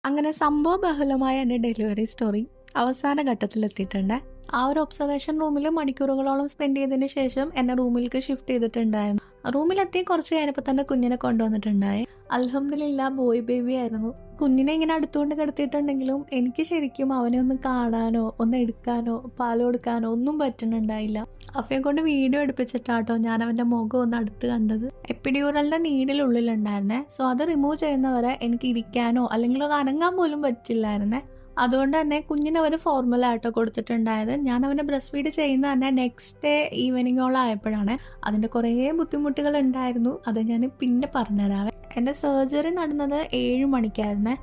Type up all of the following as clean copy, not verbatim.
അങ്ങനെ സംഭവബഹുലമായ എൻ്റെ delivery story അവസാന ഘട്ടത്തിലെത്തിയിട്ടുണ്ട്. ആ ഒരു ഒബ്സർവേഷൻ റൂമിൽ മണിക്കൂറുകളോളം സ്പെൻഡ് ചെയ്തതിന് ശേഷം എന്നെ റൂമിലേക്ക് ഷിഫ്റ്റ് ചെയ്തിട്ടുണ്ടായിരുന്നു. റൂമിലെത്തി കുറച്ച് കഴിഞ്ഞപ്പോൾ തന്നെ കുഞ്ഞിനെ കൊണ്ടുവന്നിട്ടുണ്ടായി. അൽഹംദുലില്ലാ ബോയ് ബേബി ആയിരുന്നു. കുഞ്ഞിനെ ഇങ്ങനെ അടുത്തുകൊണ്ട് കിടത്തിയിട്ടുണ്ടെങ്കിലും എനിക്ക് ശരിക്കും അവനെ ഒന്ന് കാണാനോ ഒന്ന് എടുക്കാനോ പാല് കൊടുക്കാനോ ഒന്നും പറ്റുന്നുണ്ടായില്ല. അഫയെ കൊണ്ട് വീഡിയോ എടുപ്പിച്ചിട്ടാട്ടോ ഞാൻ അവൻ്റെ മുഖം ഒന്ന് അടുത്ത് കണ്ടത്. എപ്പിഡ്യൂറലിൻ്റെ നീഡിലുള്ളിലുണ്ടായിരുന്നേ. സോ അത് റിമൂവ് ചെയ്യുന്നവരെ എനിക്ക് ഇരിക്കാനോ അല്ലെങ്കിൽ ഒന്ന് അനങ്ങാൻ പോലും പറ്റില്ലായിരുന്നേ. അതുകൊണ്ട് തന്നെ കുഞ്ഞിന് അവർ ഫോർമുലായിട്ടോ കൊടുത്തിട്ടുണ്ടായത്. ഞാൻ അവനെ ബ്രസ്റ്റ് ഫീഡ് ചെയ്യുന്ന തന്നെ നെക്സ്റ്റ് ഡേ ഈവനിങ്ങോളം ആയപ്പോഴാണ്. അതിൻ്റെ കുറേ ബുദ്ധിമുട്ടുകൾ ഉണ്ടായിരുന്നു. അത് ഞാൻ പിന്നെ പറഞ്ഞുതരാവേ. എൻ്റെ സർജറി നടന്നത് 7 മണിക്കായിരുന്നേ.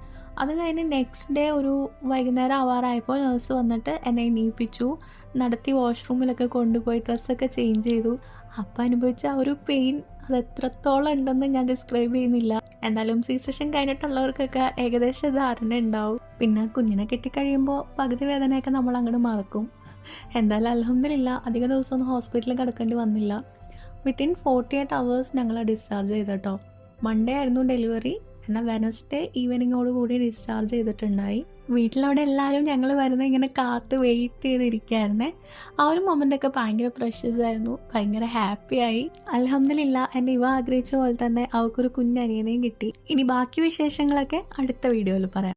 അത് കഴിഞ്ഞ് നെക്സ്റ്റ് ഡേ ഒരു വൈകുന്നേരം ആവാറായപ്പോൾ നഴ്സ് വന്നിട്ട് എന്നെ എണീപ്പിച്ചു, നടത്തി വാഷ്റൂമിലൊക്കെ കൊണ്ടുപോയി ഡ്രസ്സൊക്കെ ചേഞ്ച് ചെയ്തു. അപ്പം അനുഭവിച്ച ആ ഒരു പെയിൻ അത് എത്രത്തോളം ഉണ്ടെന്ന് ഞാൻ ഡിസ്ക്രൈബ് ചെയ്യുന്നില്ല. എന്നാലും സി സെഷൻ കഴിഞ്ഞിട്ടുള്ളവർക്കൊക്കെ ഏകദേശം ധാരണ ഉണ്ടാവും. പിന്നെ കുഞ്ഞിനെ കെട്ടിക്കഴിയുമ്പോൾ പകുതി വേദനയൊക്കെ നമ്മൾ അങ്ങോട്ട് മറക്കും. എന്തായാലും അൽഹംദുലില്ലാ അധിക ദിവസമൊന്നും ഹോസ്പിറ്റലിൽ കിടക്കേണ്ടി വന്നില്ല. വിത്തിൻ 48 hours ഞങ്ങൾ ഡിസ്ചാർജ് ചെയ്തിട്ടോ. മൺഡേ ആയിരുന്നു ഡെലിവറി. എന്നാൽ വെനസ്ഡേ ഈവനിങ്ങോടുകൂടി ഡിസ്ചാർജ് ചെയ്തിട്ടുണ്ടായി. വീട്ടിലവിടെ എല്ലാവരും ഞങ്ങൾ വരുന്ന ഇങ്ങനെ കാത്ത് വെയിറ്റ് ചെയ്തിരിക്കുകയായിരുന്നേ. ആ ഒരു മൊമെൻ്റൊക്കെ ഭയങ്കര പ്രഷ്യസ് ആയിരുന്നു. ഭയങ്കര ഹാപ്പിയായി. അൽഹംദുലില്ലാ എൻ്റെ ഇവ ആഗ്രഹിച്ച പോലെ തന്നെ അവൾക്കൊരു കുഞ്ഞനിയനെയും കിട്ടി. ഇനി ബാക്കി വിശേഷങ്ങളൊക്കെ അടുത്ത വീഡിയോയിൽ പറയാം.